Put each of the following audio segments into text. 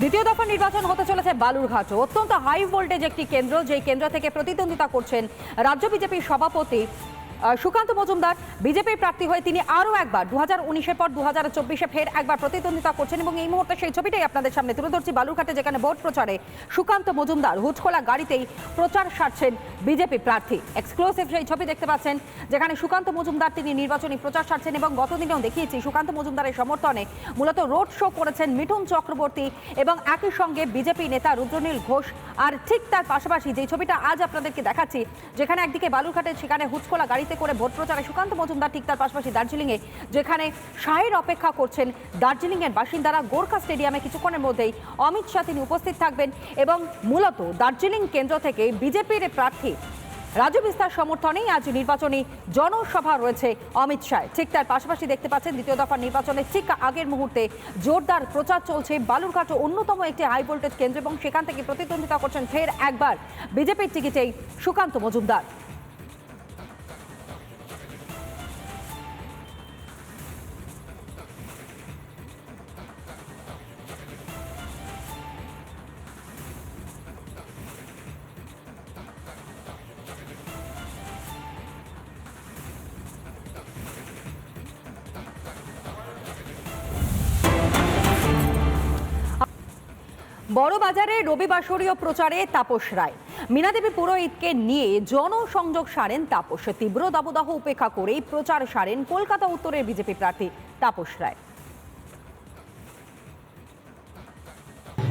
দ্বিতীয় দফা নির্বাচন হতে চলেছে বালুরঘাট। অত্যন্ত হাই ভোল্টেজ একটি কেন্দ্র, যেই কেন্দ্র থেকে প্রতিদ্বন্দ্বিতা করছেন রাজ্য বিজেপির সভাপতি সুকান্ত মজুমদার। বিজেপির প্রার্থী হয়ে তিনি আরও একবার 2019-এর পর 2024-এ ফের একবার প্রতিদ্বন্দ্বিতা করছেন এবং এই মুহূর্তে সেই ছবিটাই আপনাদের সামনে তুলে ধরছি। বালুরঘাটে যেখানে ভোট প্রচারে সুকান্ত মজুমদার হুচখোলা গাড়িতেই প্রচার সারছেন বিজেপি প্রার্থী। এক্সক্লুসিভ সেই ছবি দেখতে পাচ্ছেন, যেখানে সুকান্ত মজুমদার তিনি নির্বাচনী প্রচার সারছেন এবং গতদিনেও দেখিয়েছি সুকান্ত মজুমদারের সমর্থনে মূলত রোড শো করেছেন মিঠুন চক্রবর্তী এবং একই সঙ্গে বিজেপি নেতা রুদ্রনীল ঘোষ। আর ঠিক তার পাশাপাশি যে ছবিটা আজ আপনাদেরকে দেখাচ্ছি, যেখানে একদিকে বালুরঘাটে সেখানে হুচখোলা গাড়িতে করে ভোট প্রচারে সুকান্ত মজুমদার, ঠিক তার পাশাপাশি দার্জিলিংয়ে যেখানে শাহের অপেক্ষা করছেন দার্জিলিংয়ের বাসিন্দারা গোর্খা স্টেডিয়ামে কিছুক্ষণের মধ্যেই অমিত শাহ তিনি উপস্থিত থাকবেন এবং মূলত দার্জিলিং কেন্দ্র থেকে বিজেপির প্রার্থী রাজু বিস্তার সমর্থনেই আজ নির্বাচনী জনসভা রয়েছে অমিত শাহ। ঠিক তার পাশাপাশি দেখতে পাচ্ছেন দ্বিতীয় দফার নির্বাচনের ঠিক আগের মুহূর্তে জোরদার প্রচার চলছে বালুরঘাট অন্যতম একটি হাই ভোল্টেজ কেন্দ্র এবং সেখান থেকে প্রতিদ্বন্দ্বিতা করছেন ফের একবার বিজেপির টিকিটেই সুকান্ত মজুমদার। বড়বাজারে রবিবাসরীয় প্রচারে তাপস রায়। মীনাদেবী পুরোহিতকে নিয়ে জনসংযোগ সারেন তাপস। তীব্র দাবদাহ উপেক্ষা করেই প্রচার সারেন কলকাতা উত্তরের বিজেপি প্রার্থী তাপস রায়।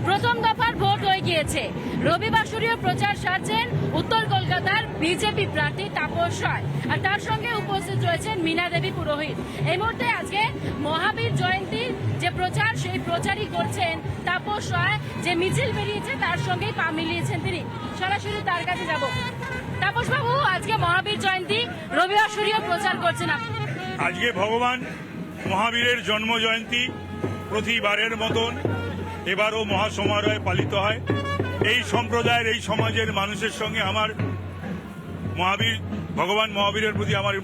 প্রথম দফার ভোট হয়ে গিয়েছে, রবিবাসরীয় প্রচার সারছেন উত্তর কলকাতার বিজেপি প্রার্থী তাপস রায় আর তার সঙ্গে উপস্থিত রয়েছেন মীনাদেবী পুরোহিত। এই মুহূর্তে আজকে মহাবীর জয়ন্তীর যে প্রচার, সেই প্রচারই করছেন তাপস রায়। যে মিছিল বেরিয়েছে তার সঙ্গেই পা মিলিয়েছেন তিনি। সরাসরি তার কাছে যাব। তাপস বাবু, আজকে মহাবীর জয়ন্তী, রবিবাসরীয় প্রচার করছেন আপনি। আজকে ভগবান মহাবীরের জন্ম জয়ন্তী, প্রতিবারের মতন এবারও মহাসমারোহে পালিত হয়। এই সম্প্রদায়ের, এই সমাজের মানুষের সঙ্গে আমার ভগবান মহাবীরের প্রতি আমার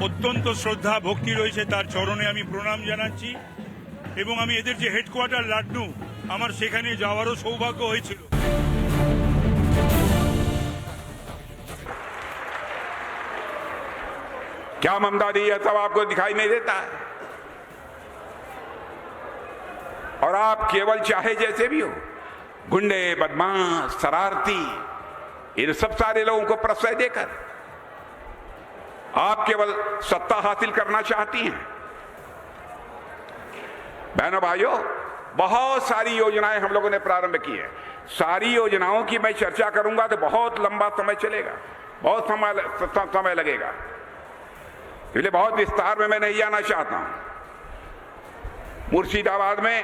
অত্যন্ত শ্রদ্ধা ভক্তি রয়েছে। তার চরণে আমি প্রণাম জানাচ্ছি এবং আমি এদের যে হেডকোয়ার্টার লাড্ডু, আমার সেখানে যাওয়ারও সৌভাগ্য হয়েছিল। क्या ममता दी है सब आपको दिखाई नहीं देता है? और आप केवल चाहे जैसे भी हो, गुंडे, बदमाश, शरारती, इन सब सारे लोगों को प्रश्रय देकर आप केवल सत्ता हासिल करना चाहती हैं। बहनों भाइयों, बहुत सारी योजनाएं हम लोगों ने प्रारंभ की है। सारी योजनाओं की मैं चर्चा करूंगा तो बहुत लंबा समय चलेगा, बहुत समय लगेगा, इसलिए बहुत विस्तार में मैं नहीं जाना चाहता हूं। मुर्शिदाबाद में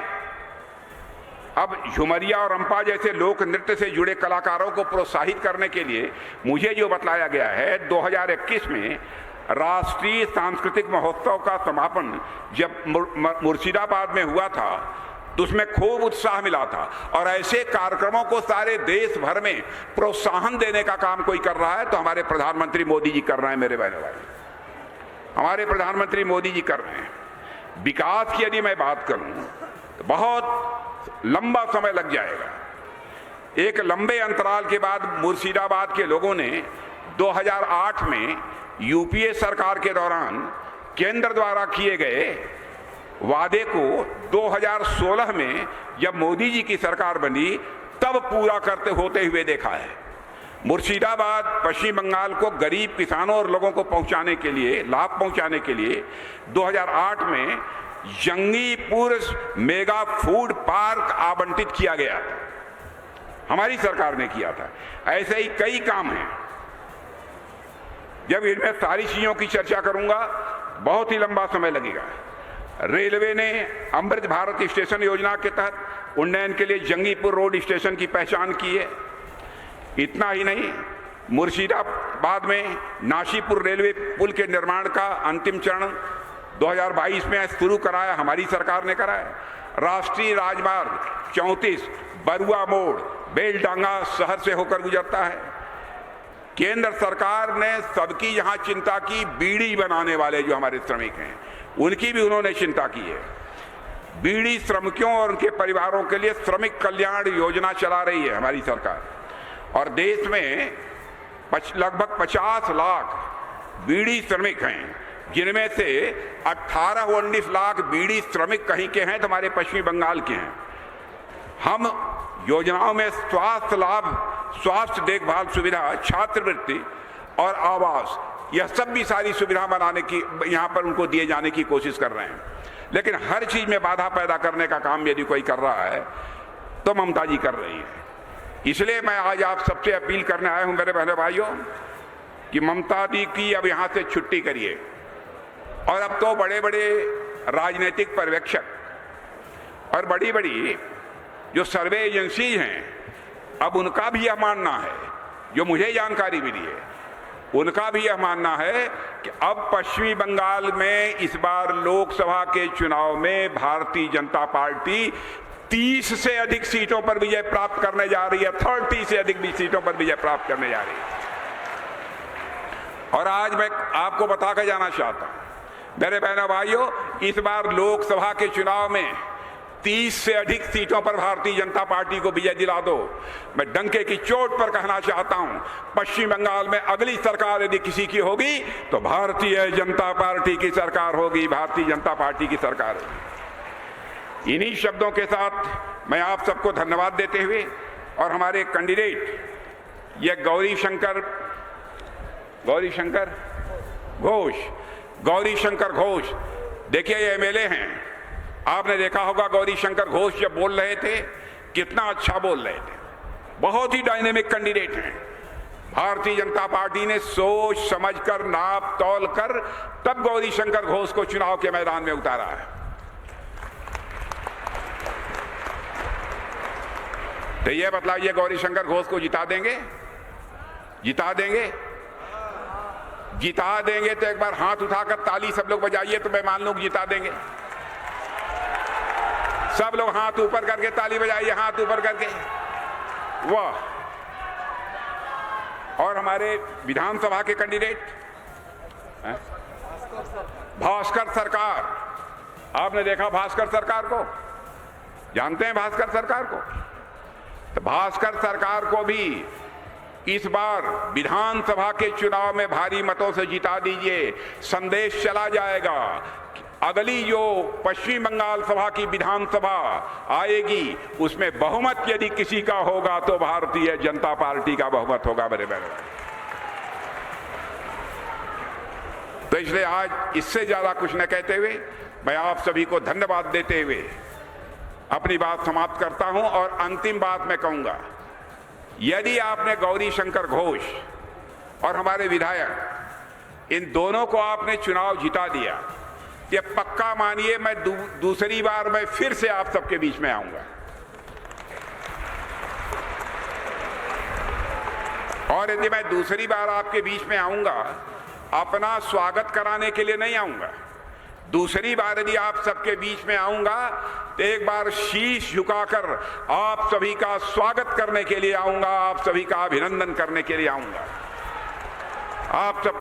अब झुमरिया और रंपा जैसे लोक नृत्य से जुड़े कलाकारों को प्रोत्साहित करने के लिए मुझे जो बतलाया गया है, 2021 में राष्ट्रीय सांस्कृतिक महोत्सव का समापन जब मुर्शिदाबाद में हुआ था तो उसमें खूब उत्साह मिला था। और ऐसे कार्यक्रमों को सारे देश भर में प्रोत्साहन देने का काम कोई कर रहा है तो हमारे प्रधानमंत्री मोदी जी कर रहे हैं। मेरे बहनों भाई, हमारे प्रधानमंत्री मोदी जी कर रहे हैं। विकास की यदि मैं बात करूं तो बहुत लंबा समय लग जाएगा। एक लंबे अंतराल के बाद मुर्शिदाबाद के लोगों ने 2008 में यूपीए सरकार के दौरान केंद्र द्वारा किए गए वादे को 2016 में जब मोदी जी की सरकार बनी तब पूरा करते होते हुए देखा है। मुर्शिदाबाद पश्चिम बंगाल को गरीब किसानों और लोगों को पहुंचाने के लिए, लाभ पहुंचाने के लिए 2008 में जंगीपुर मेगा फूड पार्क आवंटित किया गया था, हमारी सरकार ने किया था। ऐसे ही कई काम हैं। जब इनमें सारी चीजों की चर्चा करूंगा बहुत ही लंबा समय लगेगा। रेलवे ने अमृत भारत स्टेशन योजना के तहत उन्नयन के लिए जंगीपुर रोड स्टेशन की पहचान की है। इतना ही नहीं, मुर्शिदाबाद में नाशीपुर रेलवे पुल के निर्माण का अंतिम चरण 2022 में शुरू कराया, हमारी सरकार ने कराया। राष्ट्रीय राजमार्ग 34 बरुआ मोड़ बेलडांगा शहर से होकर गुजरता है। केंद्र सरकार ने सबकी यहां चिंता की, बीड़ी बनाने वाले जो हमारे श्रमिक हैं उनकी भी उन्होंने चिंता की है। बीड़ी श्रमिकों और उनके परिवारों के लिए श्रमिक कल्याण योजना चला रही है हमारी सरकार। और देश में लगभग 50 लाख बीड़ी श्रमिक हैं, जिनमें से 18-19 लाख बीड़ी श्रमिक कहीं के हैं तो हमारे पश्चिमी बंगाल के हैं। हम योजनाओं में स्वास्थ्य लाभ, स्वास्थ्य देखभाल सुविधा, छात्रवृत्ति और आवास, यह सब भी सारी सुविधा बनाने की यहाँ पर उनको दिए जाने की कोशिश कर रहे हैं। लेकिन हर चीज में बाधा पैदा करने का काम यदि कोई कर रहा है तो ममता जी कर रही है। इसलिए मैं आज आप सबसे अपील करने आया हूं मेरे बहनों भाइयों कि ममता जी की अब यहां से छुट्टी करिए। और अब तो बड़े बड़े राजनीतिक पर्यवेक्षक और बड़ी बड़ी जो सर्वे एजेंसी हैं, अब उनका भी यह मानना है, जो मुझे जानकारी मिली है, उनका भी यह मानना है कि अब पश्चिमी बंगाल में इस बार लोकसभा के चुनाव में भारतीय जनता पार्टी 30 से अधिक सीटों पर विजय प्राप्त करने जा रही है, 30 से अधिक भी सीटों पर विजय प्राप्त करने जा रही है। और आज मैं आपको बता कर जाना चाहता हूं मेरे बहनों भाइयों, इस बार लोकसभा के चुनाव में 30 से अधिक सीटों पर भारतीय जनता पार्टी को विजय दिला दो। मैं डंके की चोट पर कहना चाहता हूं, पश्चिम बंगाल में अगली सरकार यदि किसी की होगी तो भारतीय जनता पार्टी की सरकार होगी, भारतीय जनता पार्टी की सरकार होगी। इन्हीं शब्दों के साथ मैं आप सबको धन्यवाद देते हुए और हमारे कैंडिडेट ये गौरी शंकर घोष, देखिए ये एमएलए हैं। आपने देखा होगा गौरी शंकर घोष जब बोल रहे थे कितना अच्छा बोल रहे थे, बहुत ही डायनेमिक कैंडिडेट हैं। भारतीय जनता पार्टी ने सोच समझकर, नाप तौल कर तब गौरी शंकर घोष को चुनाव के मैदान में उतारा है। तो ये बतलाइए, गौरी शंकर घोष को जिता देंगे? जिता देंगे? जिता देंगे तो एक बार हाथ उठाकर ताली सब लोग बजाइए तो मैं मान लूं जिता देंगे। सब लोग हाथ ऊपर करके ताली बजाइए, हाथ ऊपर करके। वाह। और हमारे विधानसभा के कैंडिडेट भास्कर सरकार, आपने देखा भास्कर सरकार को? जानते हैं भास्कर सरकार को? तो भास्कर सरकार को भी इस बार विधानसभा के चुनाव में भारी मतों से जिता दीजिए। संदेश चला जाएगा कि अगली जो पश्चिम बंगाल सभा की विधानसभा आएगी उसमें बहुमत यदि किसी का होगा तो भारतीय जनता पार्टी का बहुमत होगा मेरे बहनों। तो इसलिए आज इससे ज्यादा कुछ न कहते हुए मैं आप सभी को धन्यवाद देते हुए अपनी बात समाप्त करता हूं। और अंतिम बात मैं कहूंगा, यदि आपने गौरी शंकर घोष और हमारे विधायक इन दोनों को आपने चुनाव जिता दिया, ये पक्का मानिए मैं दूसरी बार मैं फिर से आप सबके बीच में आऊंगा। और यदि मैं दूसरी बार आपके बीच में आऊंगा, अपना स्वागत कराने के लिए नहीं आऊंगा। दूसरी बार यदि आप सबके बीच में आऊंगा तो एक बार शीश झुकाकर आप सभी का स्वागत करने के लिए आऊंगा, आप सभी का अभिनंदन करने के लिए आऊंगा। आप सब